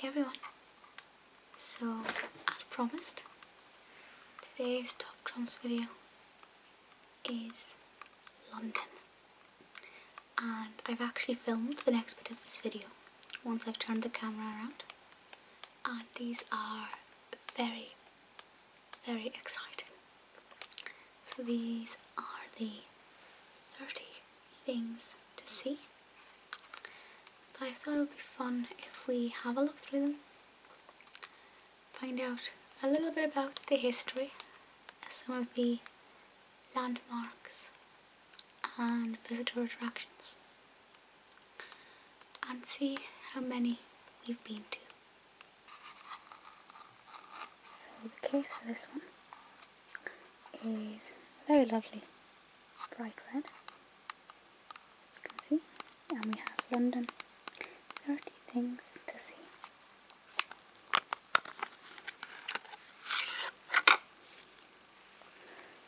Hey everyone, so as promised, today's Top Drums video is London, and I've actually filmed the next bit of this video once I've turned the camera around, and these are very, very exciting. So these are the 30 things to see. So I thought it would be fun if we have a look through them, find out a little bit about the history, some of the landmarks and visitor attractions, and see how many we've been to. So the case for this one is very lovely bright red, as you can see, and we have London 30 things to see.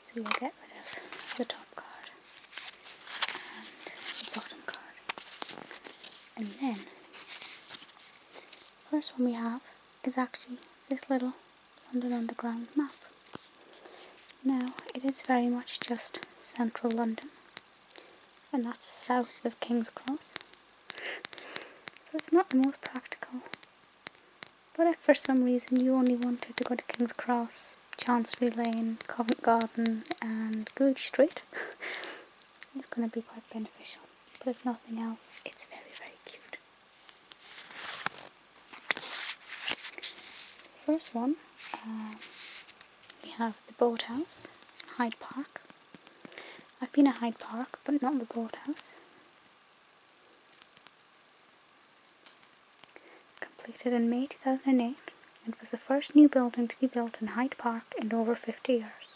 So we'll get rid of the top card and the bottom card. And then, the first one we have is actually this little London Underground map. Now, it is very much just central London, and that's south of King's Cross. So it's not the most practical. But if for some reason you only wanted to go to King's Cross, Chancery Lane, Covent Garden and Goodge Street, it's going to be quite beneficial. But if nothing else, it's very, very cute. First one, we have the Boathouse, Hyde Park. I've been at Hyde Park, but not the Boathouse. Completed in May 2008. It was the first new building to be built in Hyde Park in over 50 years.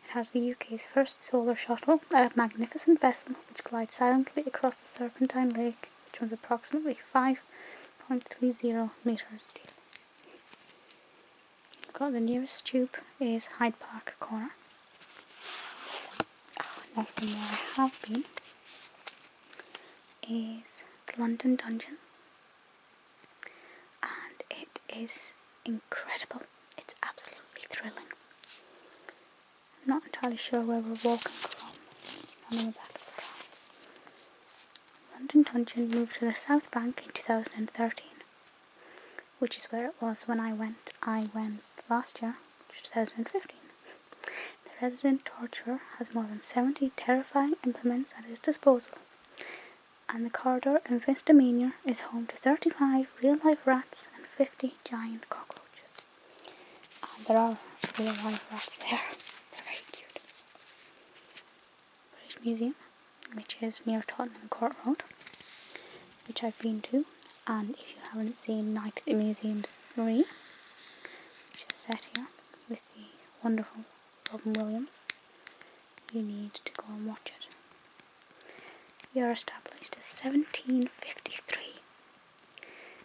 It has the UK's first solar shuttle, a magnificent vessel which glides silently across the Serpentine Lake, which was approximately 5.30 metres deep. We've got the nearest tube is Hyde Park Corner. Now somewhere I have been is the London Dungeon. Is incredible. It's absolutely thrilling. I'm not entirely sure where we're walking from. I'm in the back of the car. London Dungeon moved to the South Bank in 2013, which is where it was when I went. I went last year, which was 2015. The resident torturer has more than 70 terrifying implements at his disposal, and the corridor in Misdemeanor is home to 35 real-life rats 50 giant cockroaches. And there are real life rats there. They're very cute. British Museum, which is near Tottenham Court Road, which I've been to. And if you haven't seen Night at the Museum 3, which is set here with the wonderful Robin Williams, you need to go and watch it. We are established as 1753.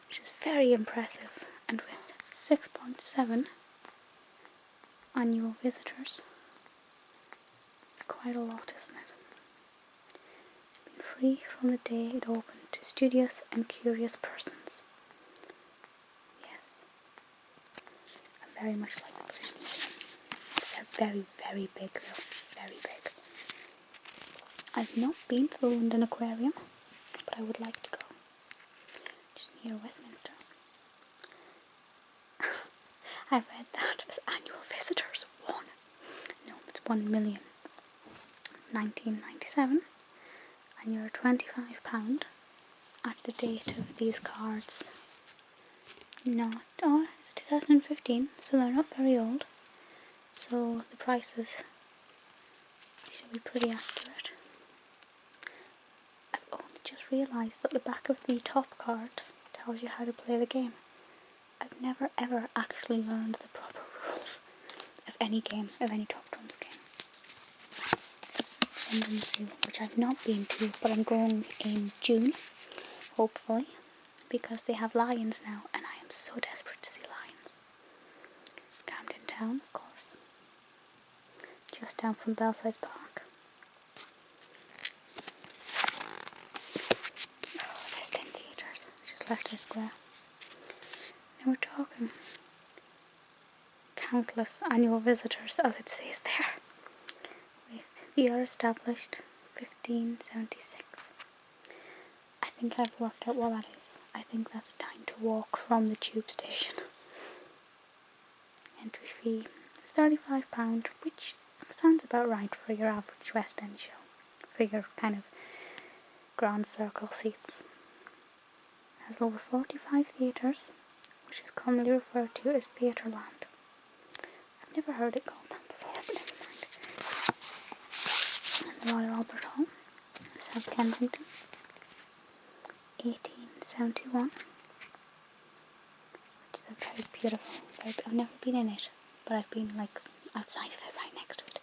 Which is very impressive, and with 6.7 annual visitors, it's quite a lot, isn't it? It's been free from the day it opened to studious and curious persons. Yes, I very much like the British Museum. They're very, very big though, very big. I've not been to the London Aquarium, but I would like to go. Near Westminster. I read that as annual visitors, it's 1 million. It's 1997, and you're £25 at the date of these cards. It's 2015, so they're not very old, so the prices should be pretty accurate. I've only just realised that the back of the top card tells you how to play the game. I've never ever actually learned the proper rules of any game, of any Top Drums game. London Zoo, which I've not been to, but I'm going in June, hopefully, because they have lions now, and I am so desperate to see lions. Camden Town, of course, just down from Belsize Park. Leicester Square. Now we're talking countless annual visitors, as it says there. With the year established 1576. I think I've worked out what that is. I think that's time to walk from the tube station. Entry fee is £35, which sounds about right for your average West End show, for your kind of grand circle seats. It has over 45 theatres, which is commonly referred to as Theatreland. I've never heard it called that before, but never mind. And the Royal Albert Hall, South Kensington, 1871, which is a very beautiful, I've never been in it, but I've been like outside of it, right next to it.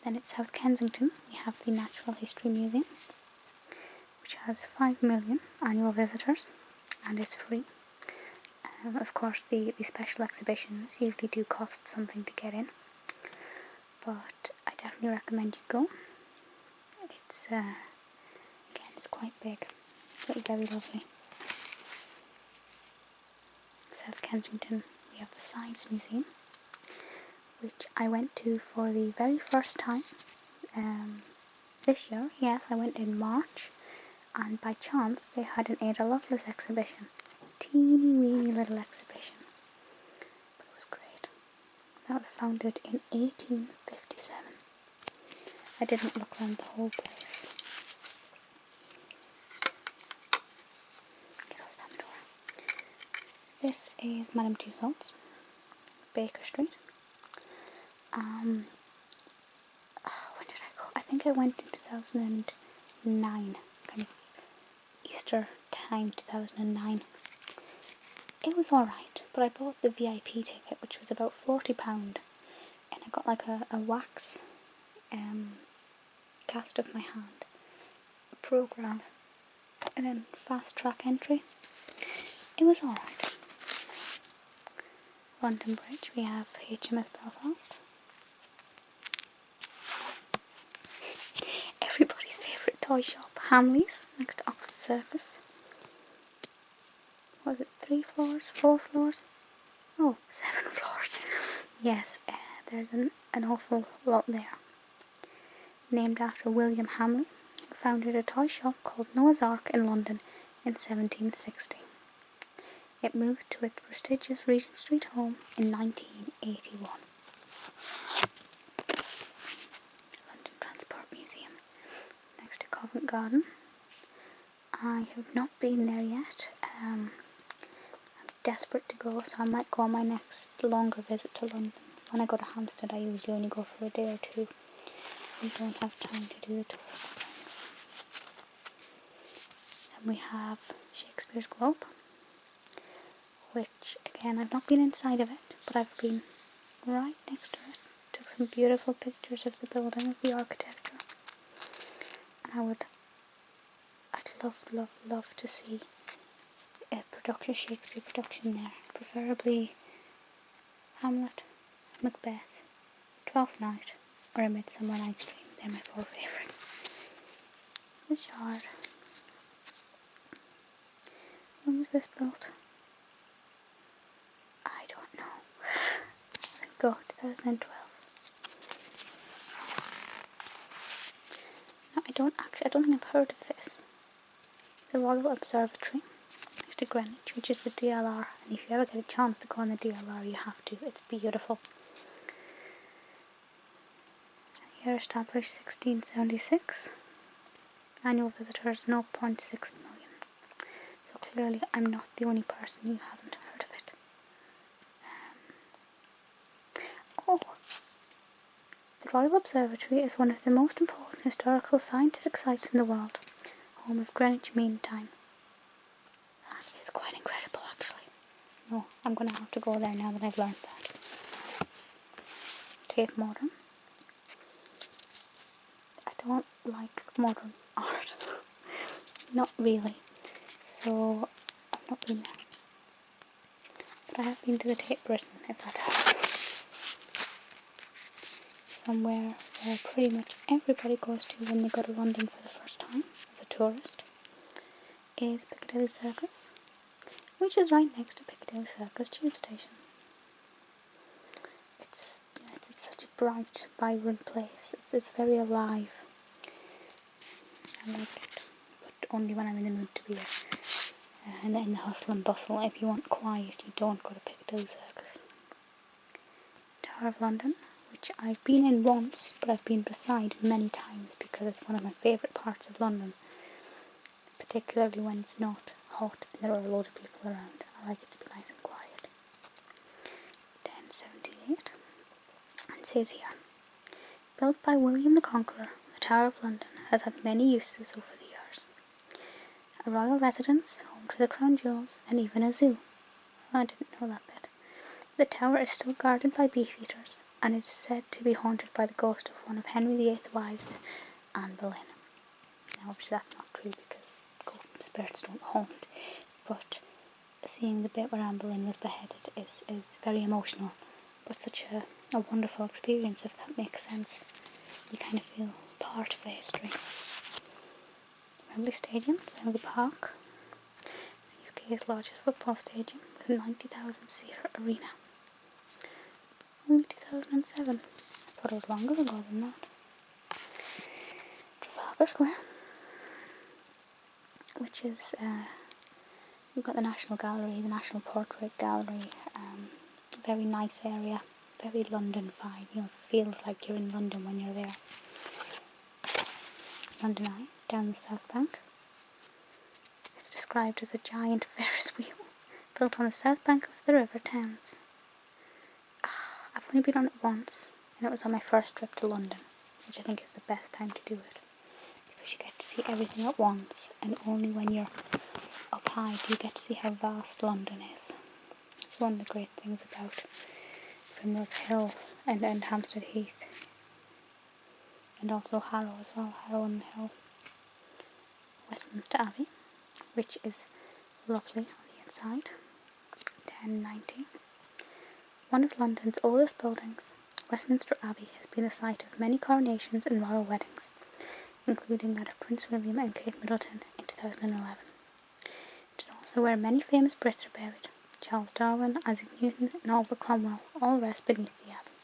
Then at South Kensington we have the Natural History Museum, which has 5 million annual visitors and is free. Of course the special exhibitions usually do cost something to get in, but I definitely recommend you go. It's again, it's quite big, but very lovely. South Kensington we have the Science Museum, which I went to for the very first time this year. Yes, I went in March, and by chance they had an Ada Lovelace exhibition. Teeny weeny little exhibition, but it was great. That was founded in 1857. I didn't look around the whole place. Get off that door. This is Madame Tussauds, Baker Street. When did I go? I think I went in 2009, kind of Easter time, 2009. It was alright, but I bought the VIP ticket, which was about £40, and I got like a wax cast of my hand, a programme, and then fast track entry. It was alright. London Bridge, we have HMS Belfast. Everybody's favourite toy shop, Hamleys, next to Oxford Circus. Was it 3 floors? 4 floors? Oh, 7 floors. Yes, there's an awful lot there. Named after William Hamley, who founded a toy shop called Noah's Ark in London in 1760. It moved to its prestigious Regent Street home in 1981. London Transport Museum, next to Covent Garden. I have not been there yet. I'm desperate to go, so I might go on my next longer visit to London. When I go to Hampstead, I usually only go for a day or two. We don't have time to do the tours and things. Then we have Shakespeare's Globe, which again I've not been inside of it, but I've been right next to it. Took some beautiful pictures of the building, of the architecture, and I'd love to see a Shakespeare production there, preferably Hamlet, Macbeth, Twelfth Night, or A Midsummer Night's Dream. They're my 4 favourites. The Shard. When was this built? I don't know. Let's go, 2012. No, I don't think I've heard of this. The Royal Observatory, next to Greenwich, which is the DLR, and if you ever get a chance to go on the DLR, you have to. It's beautiful. Year established 1676. Annual visitors 0.6 million. So clearly I'm not the only person who hasn't heard of it. The Royal Observatory is one of the most important historical scientific sites in the world, home of Greenwich Mean Time. That is quite incredible, actually. No, I'm going to have to go there now that I've learned that. Tate Modern. I don't like modern art. Not really. So, I've not been there. But I have been to the Tate Britain, if that helps. Somewhere where pretty much everybody goes to when they go to London for the first time as a tourist. is Piccadilly Circus, which is right next to Piccadilly Circus tube station. It's such a bright, vibrant place. It's very alive. I like it, but only when I'm in the mood to be in the hustle and bustle. If you want quiet, you don't go to Piccadilly Circus. Tower of London, which I've been in once, but I've been beside many times because it's one of my favourite parts of London, particularly when it's not hot and there are a lot of people around. I like it to be nice and quiet. 1078. It says here, built by William the Conqueror, the Tower of London has had many uses over the years. A royal residence, home to the crown jewels, and even a zoo. I didn't know that bit. The tower is still guarded by beefeaters, and it is said to be haunted by the ghost of one of Henry VIII's wives, Anne Boleyn. Now, obviously that's not true because spirits don't haunt, but seeing the bit where Anne Boleyn was beheaded is very emotional, but such a wonderful experience, if that makes sense. You kind of feel part of the history. Wembley Stadium, Wembley Park, is the UK's largest football stadium with a 90,000 seater arena. Only 2007. I thought it was longer ago than that. Trafalgar Square, which is, you've got the National Gallery, the National Portrait Gallery, very nice area, very London vibe, it feels like you're in London when you're there. London Eye, down the South Bank. It's described as a giant Ferris wheel, built on the south bank of the River Thames. I've only been on it once, and it was on my first trip to London, which I think is the best time to do it, because you get to see everything at once, and only when you're up high do you get to see how vast London is. It's one of the great things about Primrose Hill and Hampstead Heath, and also Harrow as well, Harrow on the Hill. Westminster Abbey, which is lovely on the inside. 1090. One of London's oldest buildings, Westminster Abbey has been the site of many coronations and royal weddings, including that of Prince William and Kate Middleton in 2011. It is also where many famous Brits are buried. Charles Darwin, Isaac Newton and Oliver Cromwell all rest beneath the abbey.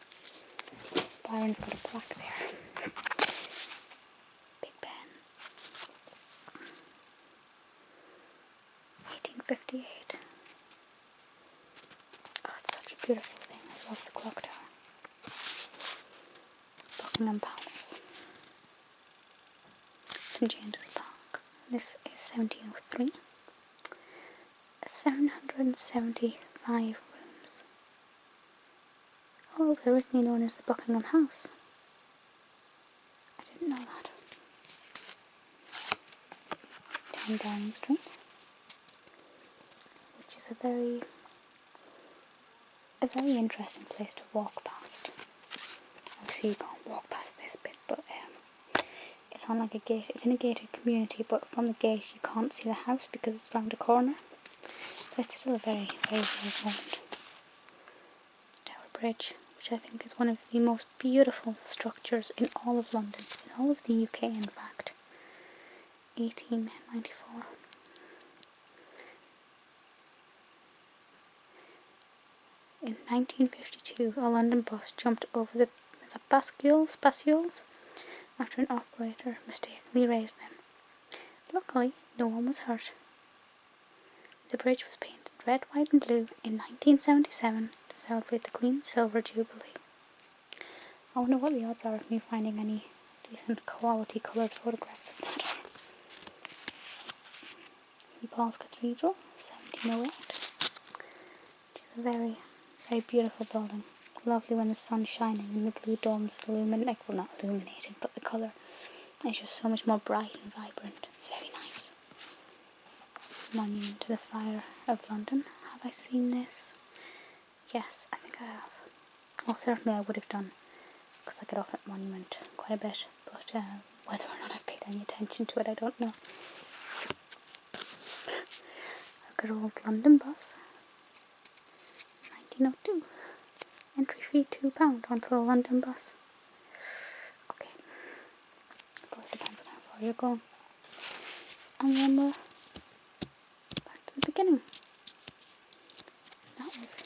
Byron's got a plaque there. Big Ben. 1858. Oh, it's such a beautiful thing. I love the clock tower. Buckingham Palace. St James's Park. This is 1703. 775 rooms. Oh, it was originally known as the Buckingham House. I didn't know that. 10 Downing Street, which is a very interesting place to walk past. Obviously you can't walk past this bit, but it's on like a gate. It's in a gated community, but from the gate you can't see the house because it's round a corner. But it's still a very, very, very moment. Tower Bridge, which I think is one of the most beautiful structures in all of London, in all of the UK in fact. 1894. In 1952, a London bus jumped over the bascules after an operator mistakenly raised them. Luckily, no one was hurt. The bridge was painted red, white and blue in 1977 to celebrate the Queen's Silver Jubilee. I wonder what the odds are of me finding any decent quality coloured photographs of that. St Paul's Cathedral, 1708, which is a very, very beautiful building. Lovely when the sun's shining and the blue domes illuminating, well not illuminating, but the colour is just so much more bright and vibrant. It's very nice. Monument to the Fire of London. Have I seen this? Yes, I think I have. Well, certainly I would have done, because I get off at Monument quite a bit, but whether or not I've paid any attention to it, I don't know. A good old London bus. 1902. Entry fee £2 onto the London bus. Okay. Of course, depends on how far you're going. And then beginning. That was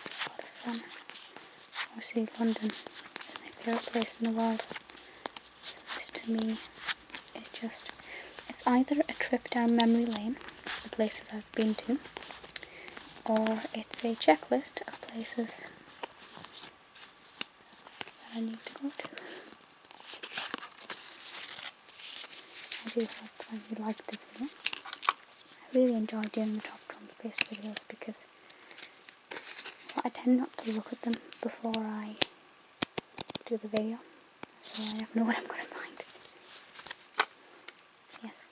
a lot of fun. Obviously London is my favourite place in the world. So this to me is just, it's either a trip down memory lane of the places I've been to, or it's a checklist of places that I need to go to. I do hope that you liked this video. I really enjoy doing the top drums based videos because I tend not to look at them before I do the video, so I never know what I'm going to find. Yes,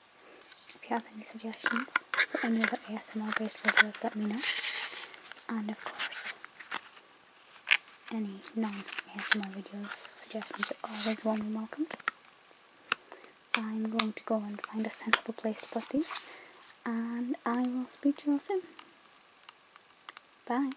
if you have any suggestions for any other ASMR based videos, let me know. And of course, any non-ASMR videos suggestions are always warmly welcomed. I'm going to go and find a sensible place to put these, and I will speak to you all soon. Bye.